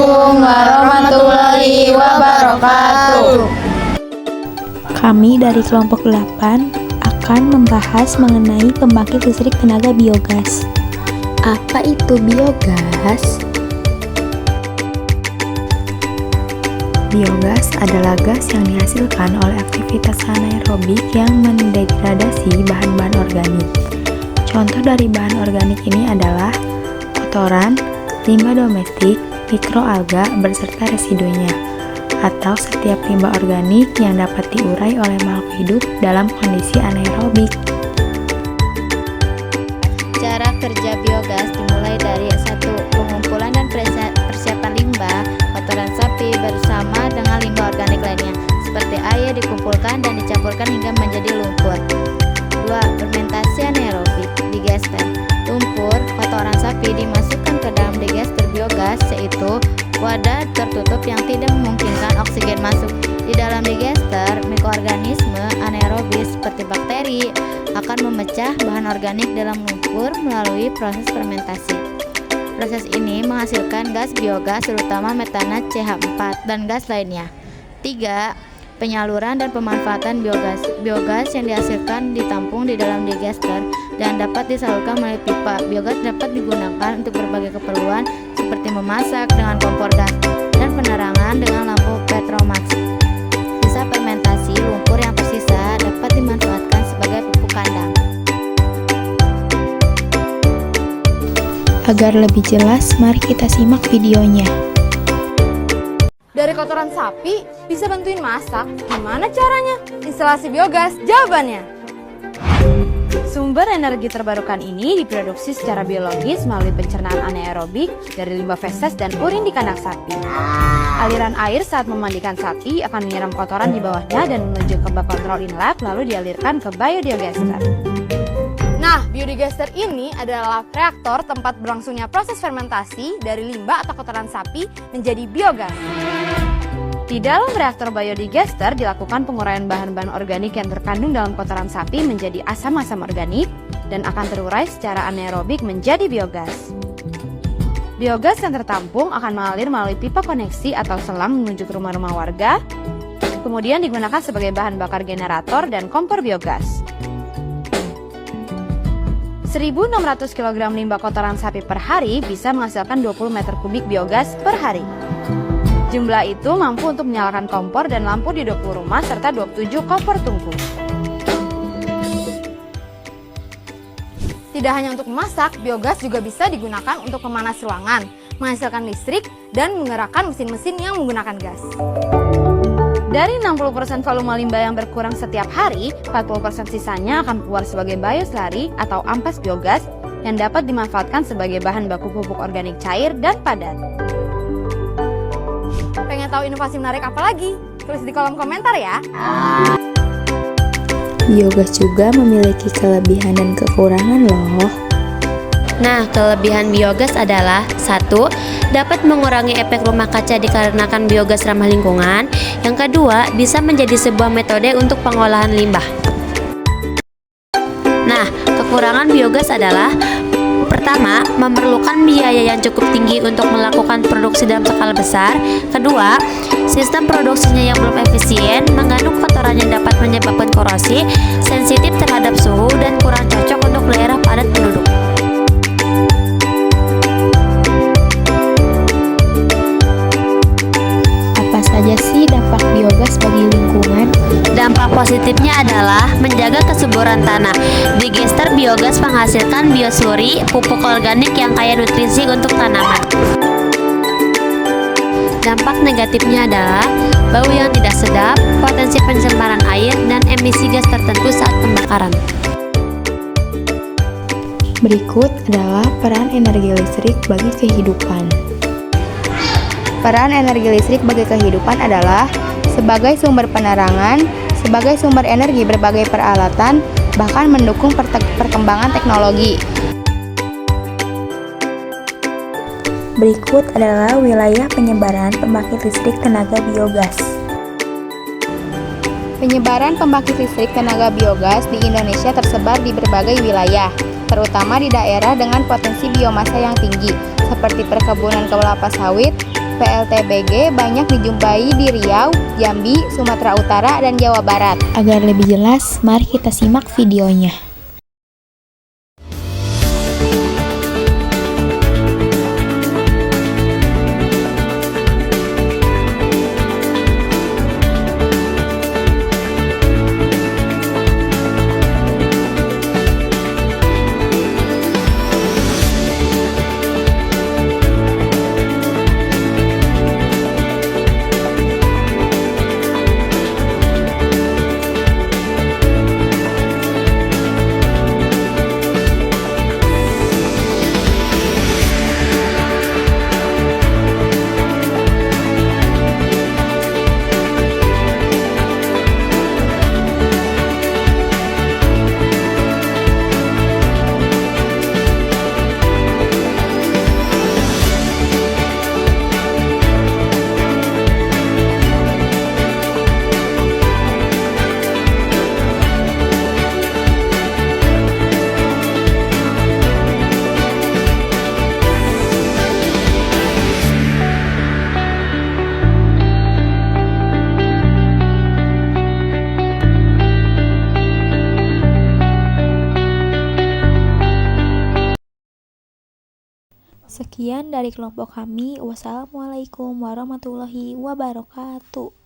Assalamualaikum warahmatullahi wabarakatuh. Kami dari kelompok 8 akan membahas mengenai pembangkit listrik tenaga biogas. Apa itu biogas? Biogas adalah gas yang dihasilkan oleh aktivitas anaerobik yang mendegradasi bahan-bahan organik. Contoh dari bahan organik ini adalah kotoran, limbah domestik, mikroalga beserta residunya, atau setiap limbah organik yang dapat diurai oleh makhluk hidup dalam kondisi anaerobik. Cara kerja biogas dimulai dari 1. Pengumpulan dan persiapan limbah kotoran sapi bersama dengan limbah organik lainnya seperti air dikumpulkan dan dicampurkan hingga menjadi lumpur. 2. Fermentasi anaerobik digester. Lumpur kotoran sapi dimasukkan ke dalam digester biogas, yaitu wadah tertutup yang tidak memungkinkan oksigen masuk. Di dalam digester, mikroorganisme anaerobis seperti bakteri akan memecah bahan organik dalam lumpur melalui proses fermentasi. Proses ini menghasilkan gas biogas terutama metana CH4 dan gas lainnya. 3. Penyaluran dan pemanfaatan biogas. Biogas yang dihasilkan ditampung di dalam digester dan dapat disalurkan melalui pipa. Biogas dapat digunakan untuk berbagai keperluan seperti memasak dengan kompor gas dan penerangan dengan lampu petromax. Sisa fermentasi lumpur yang tersisa dapat dimanfaatkan sebagai pupuk kandang. Agar lebih jelas, mari kita simak videonya. Dari kotoran sapi bisa bantuin masak. Gimana caranya? Instalasi biogas, jawabannya. Sumber energi terbarukan ini diproduksi secara biologis melalui pencernaan anaerobik dari limbah feses dan urin di kandang sapi. Aliran air saat memandikan sapi akan menyiram kotoran di bawahnya dan menuju ke bak kontrol inlet lalu dialirkan ke biodigester. Nah, biodigester ini adalah reaktor tempat berlangsungnya proses fermentasi dari limbah atau kotoran sapi menjadi biogas. Di dalam reaktor biodigester dilakukan penguraian bahan-bahan organik yang terkandung dalam kotoran sapi menjadi asam-asam organik dan akan terurai secara anaerobik menjadi biogas. Biogas yang tertampung akan mengalir melalui pipa koneksi atau selang menuju ke rumah-rumah warga, kemudian digunakan sebagai bahan bakar generator dan kompor biogas. 1.600 kg limbah kotoran sapi per hari bisa menghasilkan 20 meter kubik biogas per hari. Jumlah itu mampu untuk menyalakan kompor dan lampu di 20 rumah serta 27 kompor tungku. Tidak hanya untuk memasak, biogas juga bisa digunakan untuk memanas ruangan, menghasilkan listrik, dan menggerakkan mesin-mesin yang menggunakan gas. Dari 60% volume limbah yang berkurang setiap hari, 40% sisanya akan keluar sebagai bioslari atau ampas biogas yang dapat dimanfaatkan sebagai bahan baku pupuk organik cair dan padat. Pengen tahu inovasi menarik apa lagi? Tulis di kolom komentar ya. Biogas juga memiliki kelebihan dan kekurangan loh. Nah, kelebihan biogas adalah 1. Dapat mengurangi efek rumah kaca dikarenakan biogas ramah lingkungan. Yang kedua, bisa menjadi sebuah metode untuk pengolahan limbah. Nah, kekurangan biogas adalah pertama, memerlukan biaya yang cukup tinggi untuk melakukan produksi dalam skala besar. Kedua, sistem produksinya yang belum efisien, mengandung kotoran yang dapat menyebabkan korosi, sensitif terhadap suhu, dan kurang cocok untuk daerah padat penduduk. Apa saja sih dampak biogas bagi lingkungan? Dampak positifnya adalah menjaga kesuburan tanah. Digester biogas menghasilkan biosluri, pupuk organik yang kaya nutrisi untuk tanaman. Dampak negatifnya adalah bau yang tidak sedap, potensi pencemaran air, dan emisi gas tertentu saat pembakaran. Berikut adalah peran energi listrik bagi kehidupan. Peran energi listrik bagi kehidupan adalah sebagai sumber penerangan, sebagai sumber energi berbagai peralatan, bahkan mendukung perkembangan teknologi. Berikut adalah wilayah penyebaran pembangkit listrik tenaga biogas. Penyebaran pembangkit listrik tenaga biogas di Indonesia tersebar di berbagai wilayah, terutama di daerah dengan potensi biomasa yang tinggi, seperti perkebunan kelapa sawit, PLTBG banyak dijumpai di Riau, Jambi, Sumatera Utara, dan Jawa Barat. Agar lebih jelas, mari kita simak videonya. Sekian dari kelompok kami. Wassalamualaikum warahmatullahi wabarakatuh.